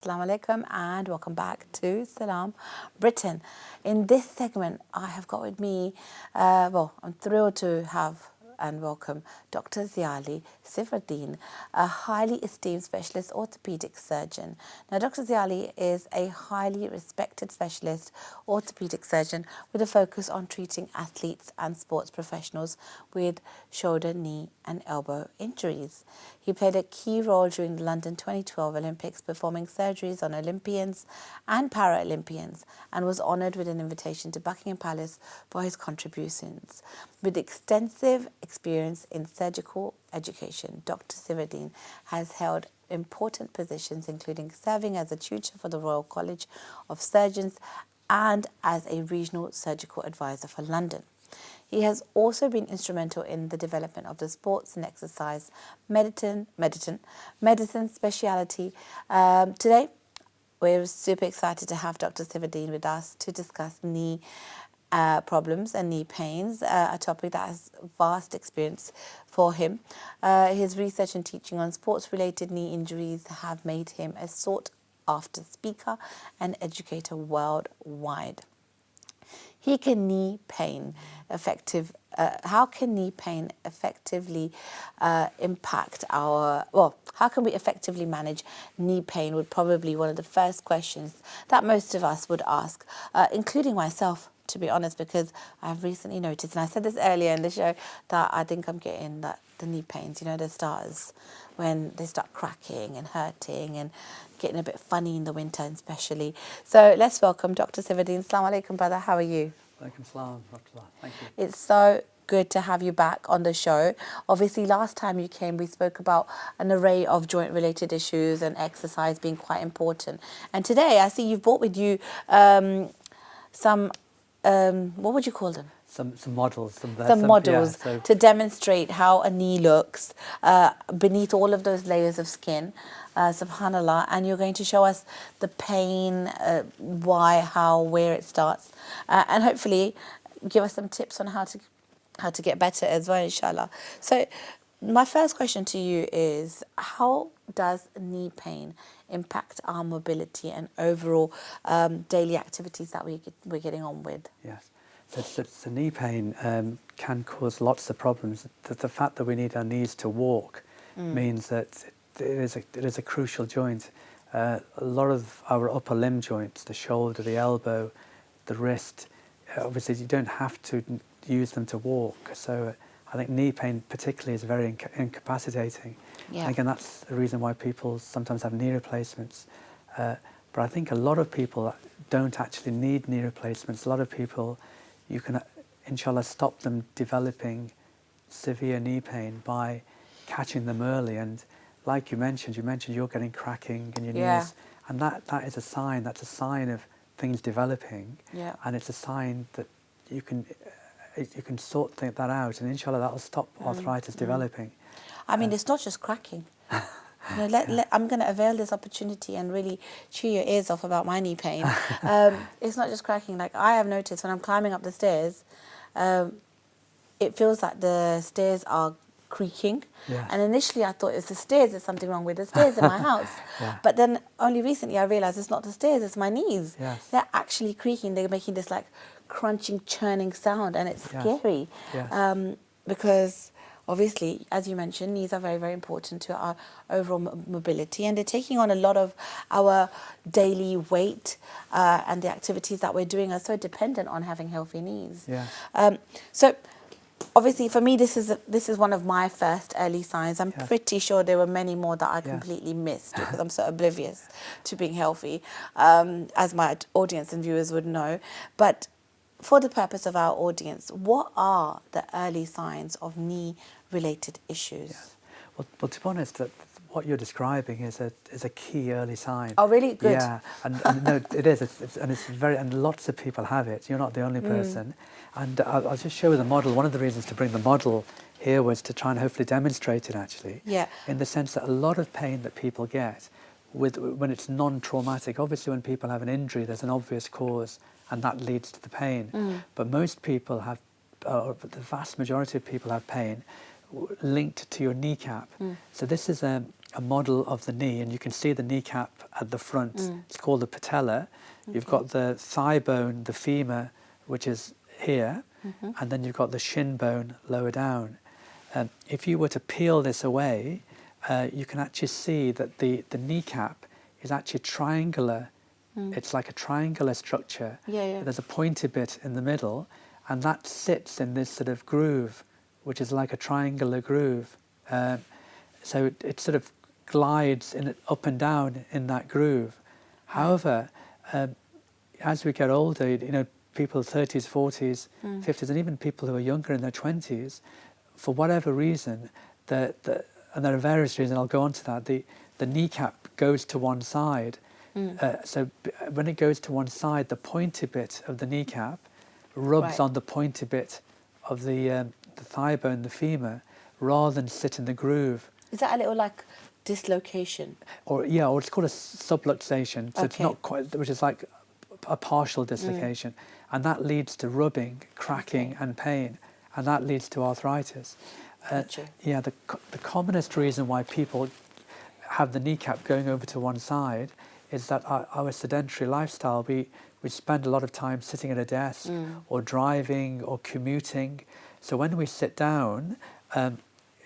Assalamu alaikum and welcome back to Salam Britain. In this segment, I have got with me, I'm thrilled to have and welcome Dr. Ziali Sifruddin, a highly esteemed specialist orthopedic surgeon. Now, Dr. Ziali is a highly respected specialist orthopedic surgeon with a focus on treating athletes and sports professionals with shoulder, knee and elbow injuries. He played a key role during the London 2012 Olympics, performing surgeries on Olympians and Paralympians, and was honoured with an invitation to Buckingham Palace for his contributions. With extensive experience in surgical education, Dr. Sifruddin has held important positions, including serving as a tutor for the Royal College of Surgeons and as a regional surgical advisor for London. He has also been instrumental in the development of the sports and exercise medicine speciality. Today, we're super excited to have Dr. Sifruddin with us to discuss knee problems and knee pains, a topic that has vast experience for him. His research and teaching on sports-related knee injuries have made him a sought-after speaker and educator worldwide. How can knee pain effectively impact how can we effectively manage knee pain would probably one of the first questions that most of us would ask, including myself, to be honest, because I've recently noticed, and I said this earlier in the show, that I think I'm getting the knee pains, the starters, when they start cracking and hurting and getting a bit funny in the winter especially. So let's welcome Dr. Sifruddin. Assalamu alaikum, brother. How are you? Alaikum salam, Dr. Thank you. It's so good to have you back on the show. Obviously, last time you came, we spoke about an array of joint-related issues and exercise being quite important. And today, I see you've brought with you some, what would you call them? Some models. Some models to demonstrate how a knee looks beneath all of those layers of skin, subhanallah, and you're going to show us the pain, why, how, where it starts, and hopefully give us some tips on how to get better as well, inshallah. So my first question to you is, how does knee pain impact our mobility and overall daily activities that we're getting on with? Yes. So knee pain can cause lots of problems. The fact that we need our knees to walk means that it is a crucial joint. A lot of our upper limb joints, the shoulder, the elbow, the wrist, obviously you don't have to use them to walk. So I think knee pain particularly is very incapacitating. Yeah. And again, that's the reason why people sometimes have knee replacements. But I think a lot of people don't actually need knee replacements. A lot of people, you can, inshallah, stop them developing severe knee pain by catching them early. And like you mentioned you're getting cracking in your knees. And that is a sign, that's a sign of things developing. Yeah. And it's a sign that you can sort that out, and inshallah that'll stop arthritis developing. I mean, it's not just cracking. I'm going to avail this opportunity and really chew your ears off about my knee pain. It's not just cracking. Like, I have noticed when I'm climbing up the stairs, it feels like the stairs are creaking. Yes. And initially I thought it's the stairs, there's something wrong with the stairs in my house. Yeah. But then only recently I realised it's not the stairs, it's my knees. Yes. They're actually creaking. They're making this like crunching, churning sound, and it's scary. Yes. Because obviously, as you mentioned, knees are very, very important to our overall mobility, and they're taking on a lot of our daily weight, and the activities that we're doing are so dependent on having healthy knees. Yeah. So obviously, for me, this is one of my first early signs. I'm pretty sure there were many more that I completely missed because I'm so oblivious to being healthy, as my audience and viewers would know. But for the purpose of our audience, what are the early signs of knee-related issues? Yes. Well, to be honest, what you're describing is a key early sign. Oh, really? Good. Yeah, and no, it is. And lots of people have it. You're not the only person. And I'll just show you the model. One of the reasons to bring the model here was to try and hopefully demonstrate it actually. Yeah. In the sense that a lot of pain that people get when it's non-traumatic, obviously when people have an injury, there's an obvious cause, and that leads to the pain. But most people have, the vast majority of people have pain linked to your kneecap. So this is a model of the knee, and you can see the kneecap at the front. It's called the patella. You've got the thigh bone, the femur, which is here, and then you've got the shin bone lower down. If you were to peel this away, you can actually see that the kneecap is actually triangular. It's like a triangular structure. There's a pointy bit in the middle, and that sits in this sort of groove, which is like a triangular groove. So it sort of glides up and down in that groove. However, as we get older, you know, people 30s, 40s, 50s, and even people who are younger in their 20s, for whatever reason, and there are various reasons, I'll go on to that, the kneecap goes to one side. So when it goes to one side, the pointy bit of the kneecap rubs on the pointy bit of the thigh bone, the femur, rather than sit in the groove. Is that a little like dislocation? Or it's called a subluxation. So it's not quite, which is like a partial dislocation, and that leads to rubbing, cracking, and pain, and that leads to arthritis. The commonest reason why people have the kneecap going over to one side is that our sedentary lifestyle, we spend a lot of time sitting at a desk or driving or commuting. So when we sit down,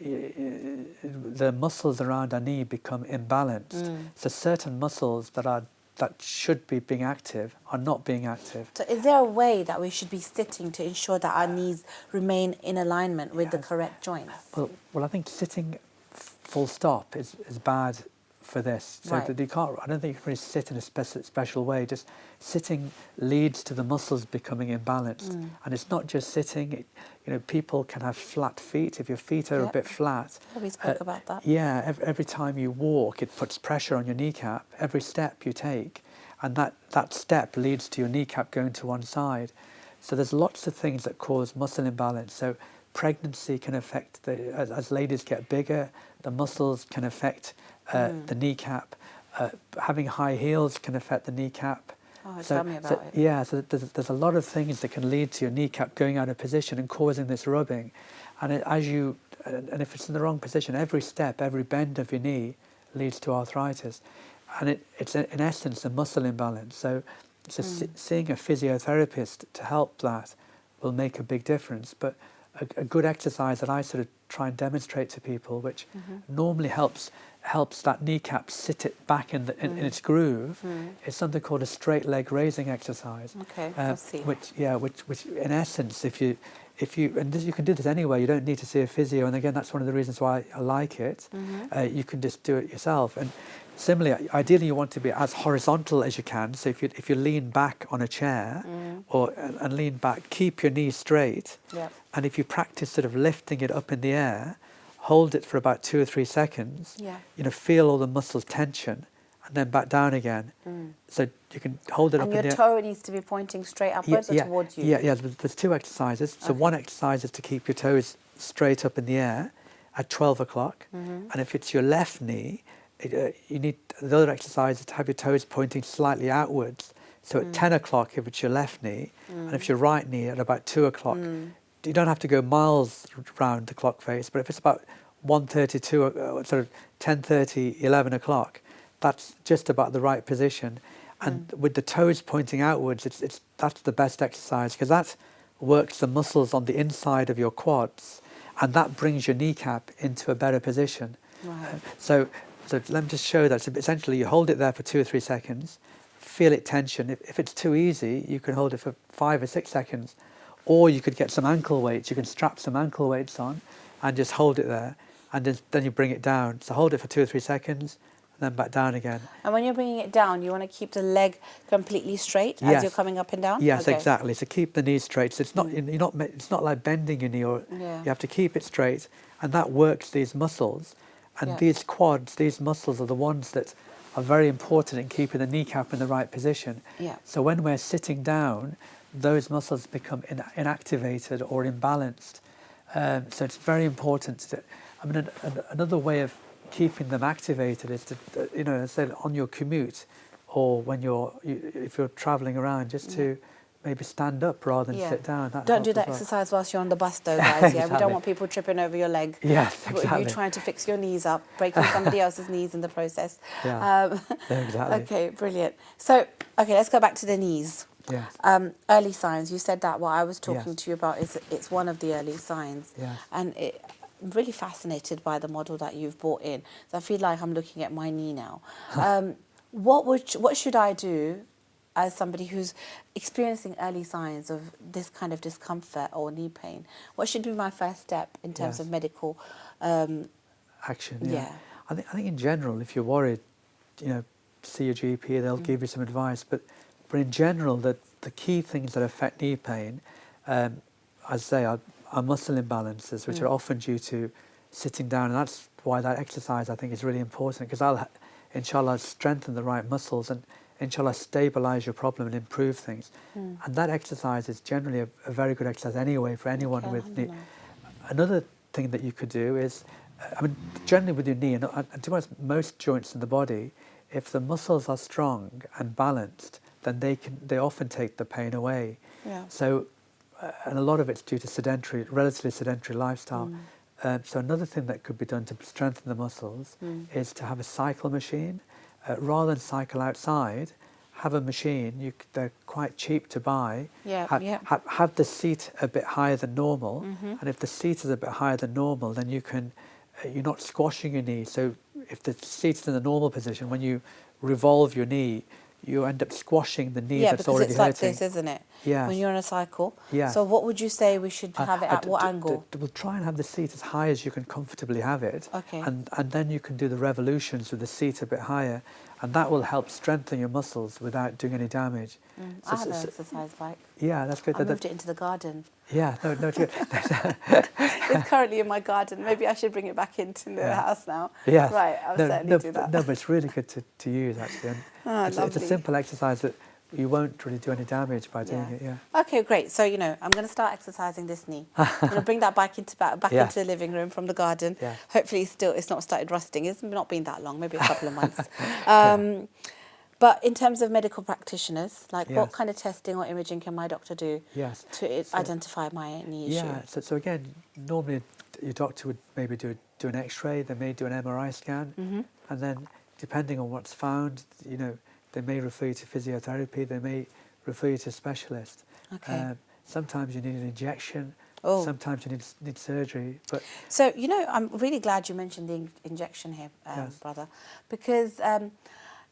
the muscles around our knee become imbalanced. So certain muscles that should be being active are not being active. So is there a way that we should be sitting to ensure that our knees remain in alignment with the correct joints? Well, I think sitting full stop is bad for this. So that you can't, I don't think you can really sit in a special way. Just sitting leads to the muscles becoming imbalanced. And it's not just sitting. You know, people can have flat feet. If your feet are a bit flat. We spoke about that. Every time you walk, it puts pressure on your kneecap. Every step you take. And that step leads to your kneecap going to one side. So there's lots of things that cause muscle imbalance. So pregnancy can affect, as ladies get bigger, the muscles can affect the kneecap. Having high heels can affect the kneecap. Tell me about it. So there's a lot of things that can lead to your kneecap going out of position and causing this rubbing. And and if it's in the wrong position, every step, every bend of your knee leads to arthritis. And it's in essence a muscle imbalance. So seeing a physiotherapist to help that will make a big difference. But a good exercise that I sort of try and demonstrate to people, which normally helps that kneecap sit it back in its groove, is something called a straight leg raising exercise. Okay, I see. Which in essence, if you you can do this anywhere. You don't need to see a physio. And again, that's one of the reasons why I like it. You can just do it yourself. And similarly, ideally, you want to be as horizontal as you can. So if you lean back on a chair and lean back, keep your knees straight. And if you practice sort of lifting it up in the air, hold it for about 2 or 3 seconds. You know, feel all the muscles tension, and then back down again. So you can hold it up in the air. And your toe needs to be pointing straight upwards or towards you? There's 2 exercises. So one exercise is to keep your toes straight up in the air at 12 o'clock. And if it's your left knee, you need the other exercise is to have your toes pointing slightly outwards. So at 10 o'clock if it's your left knee, and if it's your right knee at about 2 o'clock. You don't have to go miles round the clock face, but if it's about 1:32, sort of 10:30, 11 o'clock, that's just about the right position. And with the toes pointing outwards, that's the best exercise, because that works the muscles on the inside of your quads, and that brings your kneecap into a better position. So let me just show that. So essentially, you hold it there for 2 or 3 seconds, feel it tension. If it's too easy, you can hold it for 5 or 6 seconds. Or you could get some ankle weights. You can strap some ankle weights on and just hold it there. And then you bring it down. So hold it for 2 or 3 seconds and then back down again. And when you're bringing it down, you want to keep the leg completely straight as you're coming up and down? Yes, exactly. So keep the knees straight. So it's not like bending your knee. You have to keep it straight. And that works these muscles. And these quads, these muscles are the ones that are very important in keeping the kneecap in the right position. So when we're sitting down, those muscles become inactivated or imbalanced. So it's very important. Another way of keeping them activated is to, say on your commute, or when if you're traveling around, just to maybe stand up rather than Yeah. sit down. That Don't do helps that as well. exercise whilst you're on the bus though, guys. Yeah, we don't Exactly. want people tripping over your leg. Yes, You exactly. trying to fix your knees up, breaking somebody else's knees in the process. Yeah, yeah, exactly. Okay, brilliant. So, okay, let's go back to the knees. Yes. Early signs. You said that what I was talking Yes. to you about is it's one of the early signs. Yes. And I'm really fascinated by the model that you've brought in. So I feel like I'm looking at my knee now. What should I do as somebody who's experiencing early signs of this kind of discomfort or knee pain? What should be my first step in terms Yes. of medical Action, yeah. I think in general, if you're worried, see your GP, they'll give you some advice. But in general, the key things that affect knee pain, as I say, are muscle imbalances, which are often due to sitting down. And that's why that exercise, I think, is really important, because I'll, inshallah, strengthen the right muscles and, inshallah, stabilise your problem and improve things. And that exercise is generally a very good exercise anyway for anyone with knee. Another thing that you could do is, generally with your knee, and to be honest, most joints in the body, if the muscles are strong and balanced, then they often take the pain away. Yeah. So, and a lot of it's due to relatively sedentary lifestyle. So another thing that could be done to strengthen the muscles is to have a cycle machine. Rather than cycle outside, have a machine. They're quite cheap to buy. Have the seat a bit higher than normal, and if the seat is a bit higher than normal, then you're not squashing your knee. So if the seat is in the normal position, when you revolve your knee, you end up squashing the knee that's already hurting. Yeah, because it's like this, isn't it? Yes. When you're on a cycle. Yes. So what would you say we should have it at? What angle? We'll try and have the seat as high as you can comfortably have it. Okay. And then you can do the revolutions with the seat a bit higher, and that will help strengthen your muscles without doing any damage. I have an exercise bike. Yeah, that's good. I moved it into the garden. Yeah, no, it's good. It's currently in my garden. Maybe I should bring it back into the house now. Yes. Right, I'll certainly do that. No, but it's really good to use, actually. And it's a simple exercise that you won't really do any damage by doing it, yeah. Okay, great. So, I'm going to start exercising this knee. I'm going to bring that back into the living room from the garden. Yeah. Hopefully it's not started rusting. It's not been that long, maybe a couple of months. But in terms of medical practitioners, what kind of testing or imaging can my doctor do to identify my knee issue? Yeah, so again, normally your doctor would maybe do an X-ray, they may do an MRI scan, and then depending on what's found, they may refer you to physiotherapy, they may refer you to a specialist. Okay. Sometimes you need an injection, sometimes you need surgery. But so, I'm really glad you mentioned the injection here, brother, because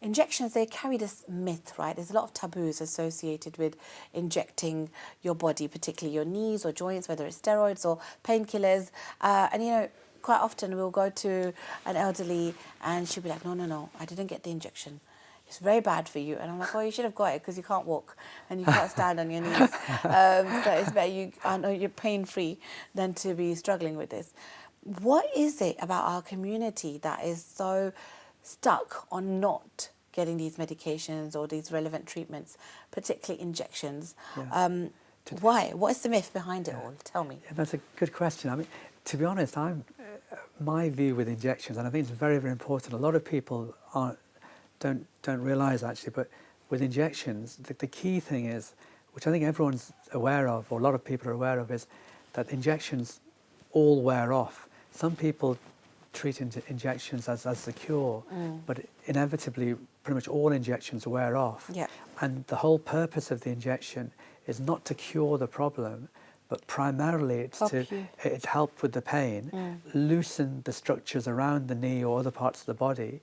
injections, they carry this myth, right? There's a lot of taboos associated with injecting your body, particularly your knees or joints, whether it's steroids or painkillers. And, quite often we'll go to an elderly and she'll be like, no, I didn't get the injection. It's very bad for you. And I'm like, you should have got it because you can't walk and you can't stand on your knees. So it's better you're pain-free than to be struggling with this. What is it about our community that is so stuck on not getting these medications or these relevant treatments, particularly injections? Yeah. Why? What is the myth behind it all? Tell me. Yeah, that's a good question. To be honest, my view with injections, and I think it's very, very important. A lot of people don't realise actually, but with injections, the key thing is, which I think everyone's aware of, or a lot of people are aware of, is that injections all wear off. Some people treat injections as the cure, but inevitably pretty much all injections wear off. Yeah. And the whole purpose of the injection is not to cure the problem, but primarily it's to help with the pain, loosen the structures around the knee or other parts of the body,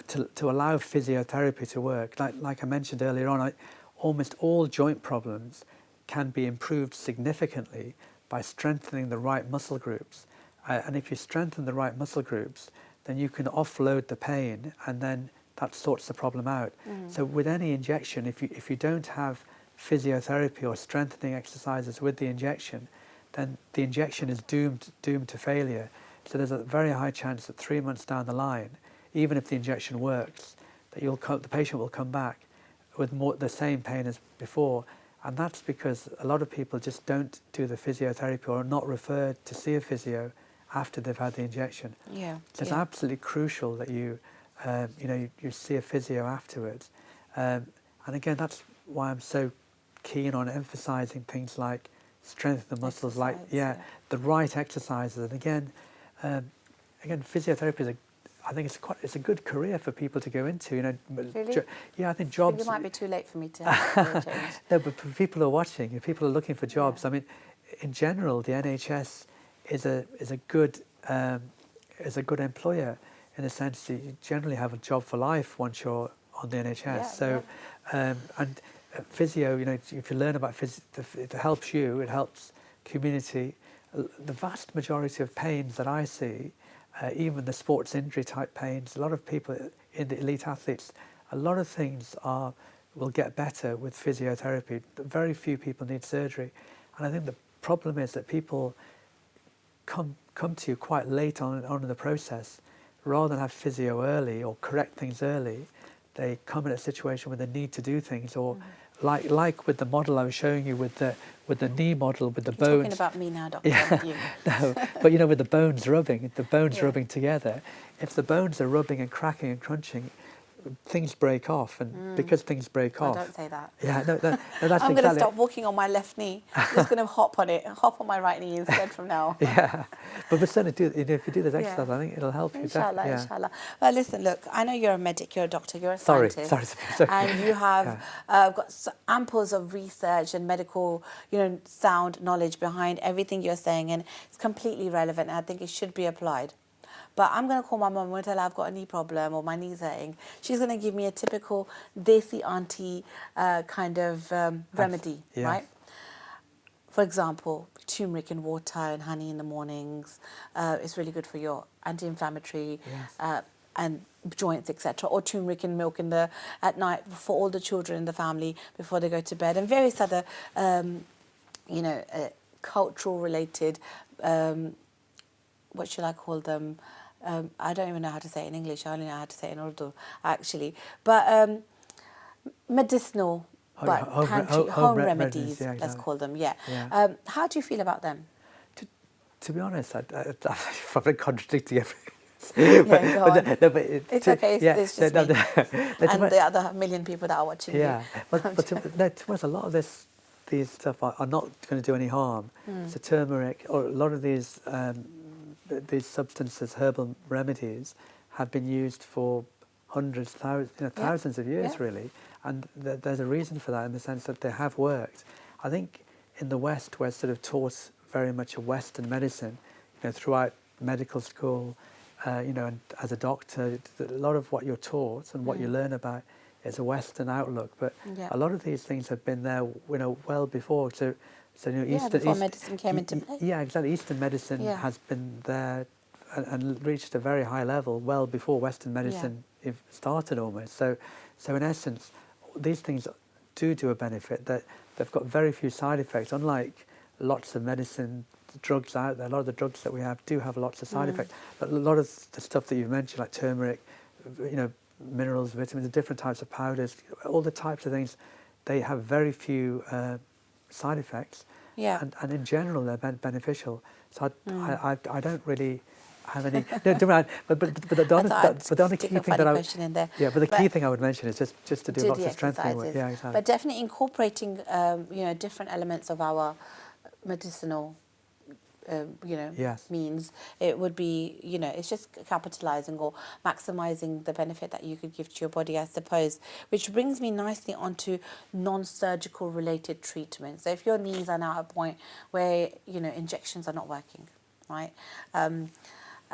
to allow physiotherapy to work. Like I mentioned earlier on, almost all joint problems can be improved significantly by strengthening the right muscle groups. And if you strengthen the right muscle groups, then you can offload the pain, and then that sorts the problem out. So with any injection, if you don't have physiotherapy or strengthening exercises with the injection, then the injection is doomed to failure. So there's a very high chance that 3 months down the line, even if the injection works, that the patient will come back with the same pain as before. And that's because a lot of people just don't do the physiotherapy or are not referred to see a physio after they've had the injection. Yeah. So it's absolutely crucial that you see a physio afterwards. And again, that's why I'm so keen on emphasising things like strengthen the muscles, like Exercise, the right exercises. And again, physiotherapy is I think it's a good career for people to go into. Really? Yeah, I think I jobs. think it might be too late for me to have a career change. No, but for people who are watching, if people are looking for jobs, Yeah. I mean, in general, the NHS is a good employer in the sense that you generally have a job for life once you're on the NHS. Yeah, So, and physio, if you learn about physio, it helps you, it helps community. The vast majority of pains that I see, even the sports injury type pains, a lot of people in the elite athletes, a lot of things will get better with physiotherapy. Very few people need surgery. And I think the problem is that people come to you quite late on in the process. Rather than have physio early or correct things early, they come in a situation where they need to do things, or like with the model I was showing you with the knee model with the You're bones. talking about me now, doctor. Yeah, Not you. no, but with the bones rubbing Yeah. rubbing together, if the bones are rubbing and cracking and crunching, things break off, and because things break Oh, off. don't say that. Yeah, no, that's I'm exactly. going to stop walking on my left knee. I'm just going to hop on my right knee instead from now. Yeah, but certainly if you do this Yeah. exercise, I think it'll help you. Inshallah, Yeah. inshallah. Well, listen, look, I know you're a medic, you're a doctor, you're a Sorry, scientist. sorry. And you have got amples of research and medical, sound knowledge behind everything you're saying, and it's completely relevant, and I think it should be applied. But I'm going to call my mum and tell her I've got a knee problem or my knee's hurting. She's going to give me a typical desi auntie kind of remedy, Yeah. right? For example, turmeric in water and honey in the mornings. It's really good for your anti-inflammatory and joints, etc. Or turmeric in milk at night for all the children in the family before they go to bed. And various other, cultural related, what should I call them? I don't even know how to say it in English. I only know how to say it in Urdu, actually. But medicinal, but home remedies, yeah, let's exactly. call them, yeah. Yeah. How do you feel about them? To be honest, I'm probably contradicting everything. Yeah, go on. But It's okay, it's just me. And the other million people that are watching yeah, you. but to be honest, a lot of these stuff are not going to do any harm. So turmeric, or a lot of these substances, herbal remedies, have been used for hundreds, thousands of years, really. And there's a reason for that, in the sense that they have worked. I think in the West, we're sort of taught very much a Western medicine, throughout medical school, and as a doctor, a lot of what you're taught and what you learn about is a Western outlook. But a lot of these things have been there, well before. So Before medicine came into play. Yeah, exactly. Eastern medicine has been there and reached a very high level well before Western medicine started, almost. So in essence, these things do a benefit. That they've got very few side effects, unlike lots of medicine drugs out there. A lot of the drugs that we have do have lots of side effects. But a lot of the stuff that you mentioned, like turmeric, minerals, vitamins, different types of powders, all the types of things, they have very few side effects. Yeah. And in general, they're beneficial. So I don't really have any. No, don't mind, but the only key thing that but the key thing I would mention is just to do lots of strengthening work. Yeah, exactly. But definitely incorporating different elements of our medicinal means, it would be, it's just capitalizing or maximizing the benefit that you could give to your body, I suppose. Which brings me nicely onto non-surgical related treatments. So if your knees are now at a point where, injections are not working, right?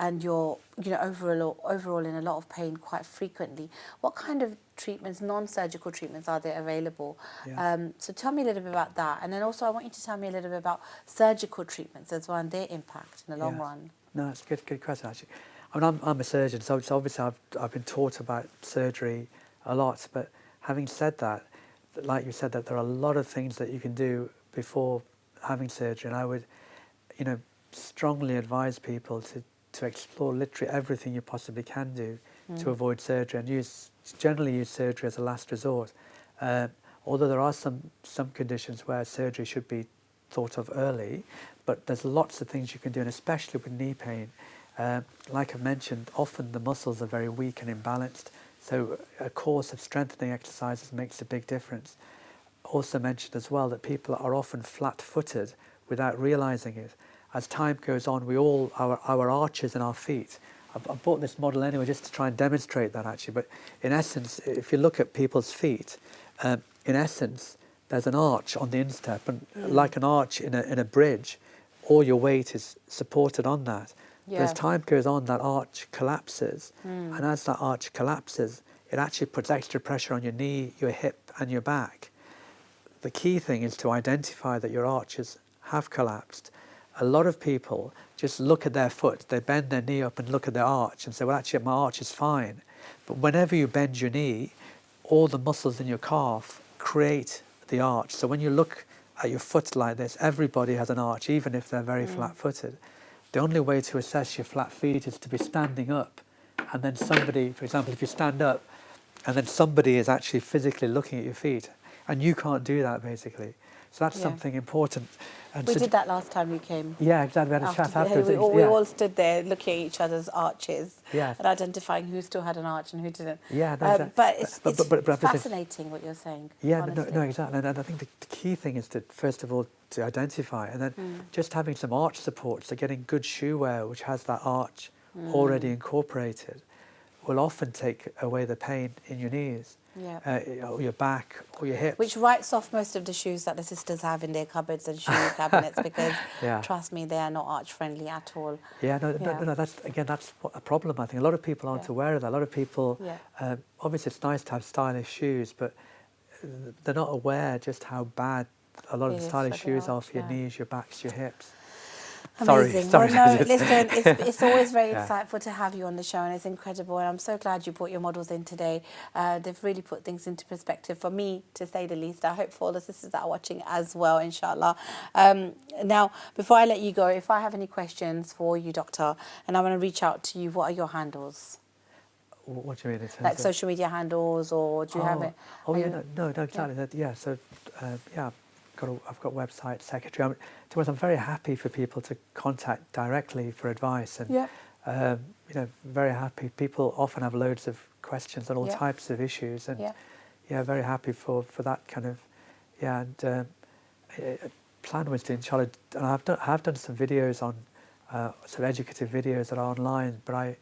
And you're, overall in a lot of pain quite frequently, what kind of treatments, non-surgical treatments, are there available? Yes. So tell me a little bit about that. And then also I want you to tell me a little bit about surgical treatments as well and their impact in the long run. No, that's a good question, actually. I mean, I'm a surgeon, so obviously I've been taught about surgery a lot. But having said that, like you said, that there are a lot of things that you can do before having surgery. And I would, strongly advise people to explore literally everything you possibly can do to avoid surgery, and generally use surgery as a last resort. Although there are some conditions where surgery should be thought of early, but there's lots of things you can do, and especially with knee pain. Like I mentioned, often the muscles are very weak and imbalanced, so a course of strengthening exercises makes a big difference. also mentioned as well that people are often flat-footed without realizing it. As time goes on, our arches in our feet, I've bought this model anyway just to try and demonstrate that actually, but in essence, if you look at people's feet, in essence, there's an arch on the instep, and like an arch in a bridge, all your weight is supported on that. But as time goes on, that arch collapses, and as that arch collapses, it actually puts extra pressure on your knee, your hip, and your back. The key thing is to identify that your arches have collapsed. A lot of people just look at their foot, they bend their knee up and look at their arch and say, well, actually, my arch is fine. But whenever you bend your knee, all the muscles in your calf create the arch. So when you look at your foot like this, everybody has an arch, even if they're very flat-footed. The only way to assess your flat feet is to be standing up, and then somebody, for example, if you stand up, and then somebody is actually physically looking at your feet, and you can't do that basically. So that's something important. And we did that last time you came. Yeah, exactly. We had a chat afterwards. We all stood there looking at each other's arches and identifying who still had an arch and who didn't. Yeah, no, exactly. But it's fascinating what you're saying. Yeah, no, exactly. And I think the key thing is to, first of all, to identify, and then just having some arch support, so getting good shoe wear, which has that arch already incorporated, will often take away the pain in your knees. Or your back or your hips. Which writes off most of the shoes that the sisters have in their cupboards and shoe cabinets, because trust me, they are not arch friendly at all. No, that's a problem. I think a lot of people aren't aware of that. A lot of people, obviously it's nice to have stylish shoes, but they're not aware just how bad a lot of the stylish shoes are for your knees, your backs, your hips. Amazing. Sorry. Well, no, listen, it's always very insightful to have you on the show, and it's incredible. And I'm so glad you brought your models in today. They've really put things into perspective for me, to say the least. I hope for all the sisters that are watching as well, inshallah. Now, before I let you go, if I have any questions for you, Doctor, and I want to reach out to you, what are your handles? What do you mean? Like social media handles, or do you have it? Oh, no, exactly. So, I've got website, secretary. I'm very happy for people to contact directly for advice, and very happy. People often have loads of questions on all types of issues, and very happy for that kind of And plan was to, inshallah, and I've done some videos on some educative videos that are online, but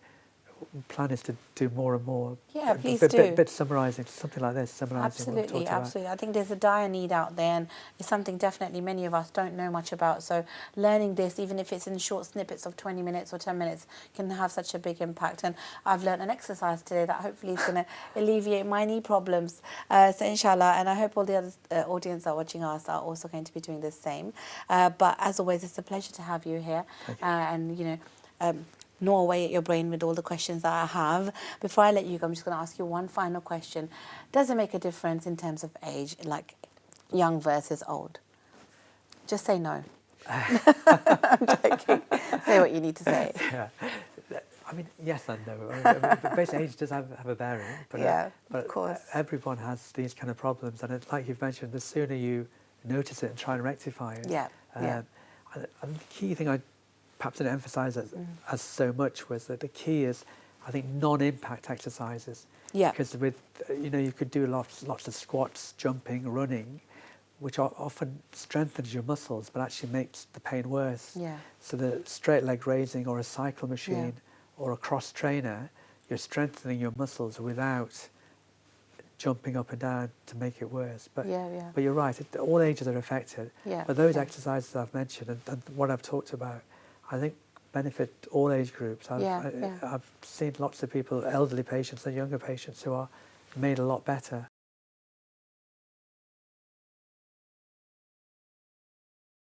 plan is to do more and more. Yeah, please do. Bit summarising, something like this, summarising what we talked about. Absolutely. I think there's a dire need out there, and it's something definitely many of us don't know much about. So learning this, even if it's in short snippets of 20 minutes or 10 minutes, can have such a big impact. And I've learned an exercise today that hopefully is going to alleviate my knee problems. So inshallah, and I hope all the other audience that are watching us are also going to be doing the same. But as always, it's a pleasure to have you here. Thank you. And gnaw away at your brain with all the questions that I have. Before I let you go, I'm just going to ask you one final question. Does it make a difference in terms of age, like young versus old? Just say no. I'm joking. Say what you need to say. I mean, yes and no. Basically, age does have a bearing. But, of course. Everyone has these kind of problems. And like you've mentioned, the sooner you notice it and try and rectify it. And the key thing I perhaps didn't emphasise as so much was that the key is, I think, non-impact exercises. Because with, you could do lots of squats, jumping, running, which often strengthens your muscles, but actually makes the pain worse. So the straight leg raising or a cycle machine or a cross trainer, you're strengthening your muscles without jumping up and down to make it worse. But you're right, all ages are affected. But those exercises I've mentioned and what I've talked about, I think benefit all age groups. I've seen lots of people, elderly patients and younger patients, who are made a lot better